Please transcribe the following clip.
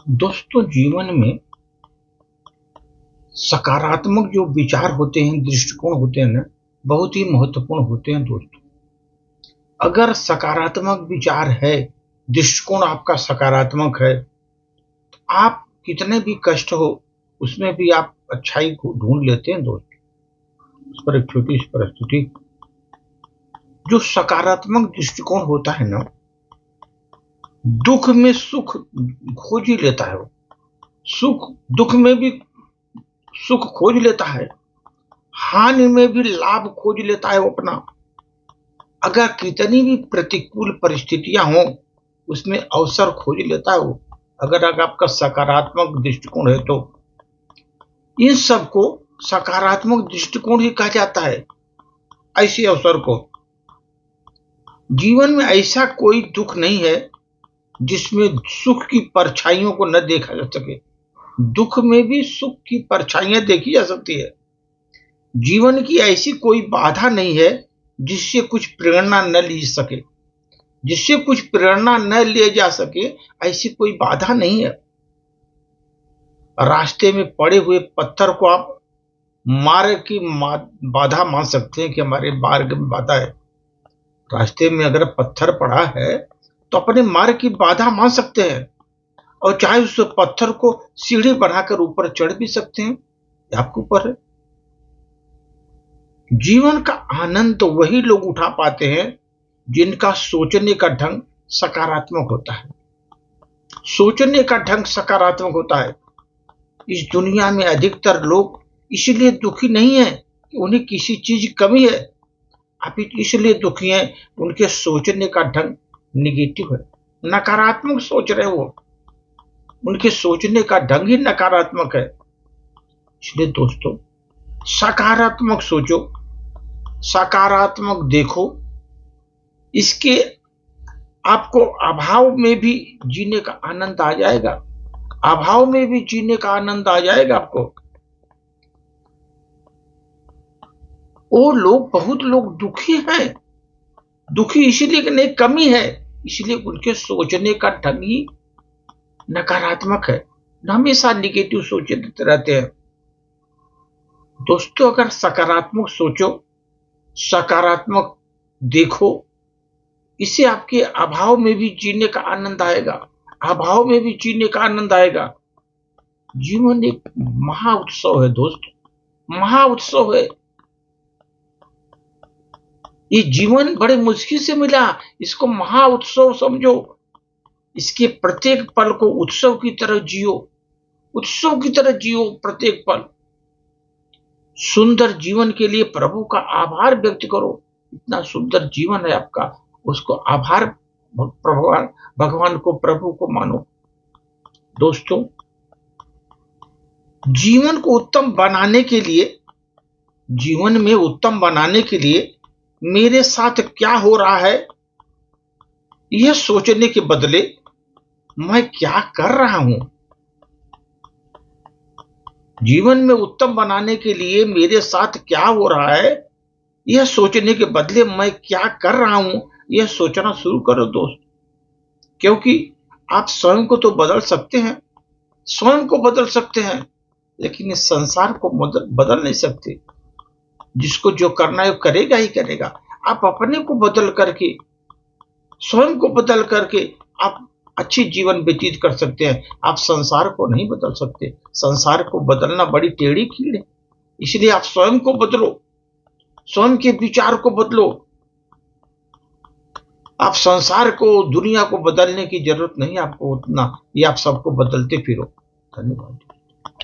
दोस्तों, जीवन में सकारात्मक जो विचार होते हैं, दृष्टिकोण होते हैं ना, बहुत ही महत्वपूर्ण होते हैं दोस्तों। अगर सकारात्मक विचार है, दृष्टिकोण आपका सकारात्मक है, तो आप कितने भी कष्ट हो, उसमें भी आप अच्छाई को ढूंढ लेते हैं दोस्तों। इस पर एक छोटी सी प्रस्तुति। जो सकारात्मक दृष्टिकोण होता है ना, दुख में सुख खोज ही लेता है वो। दुख में भी सुख खोज लेता है, हानि में भी लाभ खोज लेता है वो अपना। अगर कितनी भी प्रतिकूल परिस्थितियां हों, उसमें अवसर खोज लेता है वो। अगर आपका सकारात्मक दृष्टिकोण है तो इन सबको सकारात्मक दृष्टिकोण ही कहा जाता है। ऐसे अवसर को, जीवन में ऐसा कोई दुख नहीं है जिसमें सुख की परछाइयों को न देखा जा सके। दुख में भी सुख की परछाइयां देखी जा सकती है। जीवन की ऐसी कोई बाधा नहीं है जिससे कुछ प्रेरणा न ली सके, जिससे कुछ प्रेरणा न लिए जा सके, ऐसी कोई बाधा नहीं है। रास्ते में पड़े हुए पत्थर को आप मार्ग की बाधा मान सकते हैं कि हमारे मार्ग में बाधा है। रास्ते में अगर पत्थर पड़ा है तो अपने मार्ग की बाधा मान सकते हैं, और चाहे उस पत्थर को सीढ़ी बनाकर ऊपर चढ़ भी सकते हैं। आपके ऊपर है। जीवन का आनंद तो वही लोग उठा पाते हैं जिनका सोचने का ढंग सकारात्मक होता है। सोचने का ढंग सकारात्मक होता है। इस दुनिया में अधिकतर लोग इसलिए दुखी नहीं है कि उन्हें किसी चीज की कमी है, आप इसलिए दुखी हैं उनके सोचने का ढंग निगेटिव है, नकारात्मक सोच रहे वो। उनके सोचने का ढंग ही नकारात्मक है। इसलिए दोस्तों, सकारात्मक सोचो, सकारात्मक देखो। इसके आपको अभाव में भी जीने का आनंद आ जाएगा। अभाव में भी जीने का आनंद आ जाएगा आपको। बहुत लोग दुखी हैं, दुखी इसलिए कि नहीं, कमी है, इसलिए उनके सोचने का ढंग ही नकारात्मक है, हमेशा निगेटिव सोचते रहते हैं। दोस्तों, अगर सकारात्मक सोचो, सकारात्मक देखो, इससे आपके अभाव में भी जीने का आनंद आएगा। अभाव में भी जीने का आनंद आएगा। जीवन एक महा उत्सव है दोस्त, महा उत्सव है। ये जीवन बड़े मुश्किल से मिला, इसको महा उत्सव समझो। इसके प्रत्येक पल को उत्सव की तरह जियो, उत्सव की तरह जियो प्रत्येक पल। सुंदर जीवन के लिए प्रभु का आभार व्यक्त करो। इतना सुंदर जीवन है आपका, उसको आभार, भगवान को, प्रभु को मानो। दोस्तों, जीवन को उत्तम बनाने के लिए, जीवन में उत्तम बनाने के लिए मेरे साथ क्या हो रहा है, यह सोचने के बदले मैं क्या कर रहा हूं। जीवन में उत्तम बनाने के लिए मेरे साथ क्या हो रहा है, यह सोचने के बदले मैं क्या कर रहा हूं, यह सोचना शुरू करो दोस्त। क्योंकि आप स्वयं को तो बदल सकते हैं, स्वयं को बदल सकते हैं, लेकिन इस संसार को बदल नहीं सकते। जिसको जो करना है वो करेगा ही करेगा। आप अपने को बदल करके, स्वयं को बदल करके आप अच्छी जीवन व्यतीत कर सकते हैं। आप संसार को नहीं बदल सकते। संसार को बदलना बड़ी टेढ़ी कीड़ है। इसलिए आप स्वयं को बदलो, स्वयं के विचार को बदलो। आप संसार को, दुनिया को बदलने की जरूरत नहीं आपको उतना, ये आप सबको बदलते फिरो। धन्यवाद।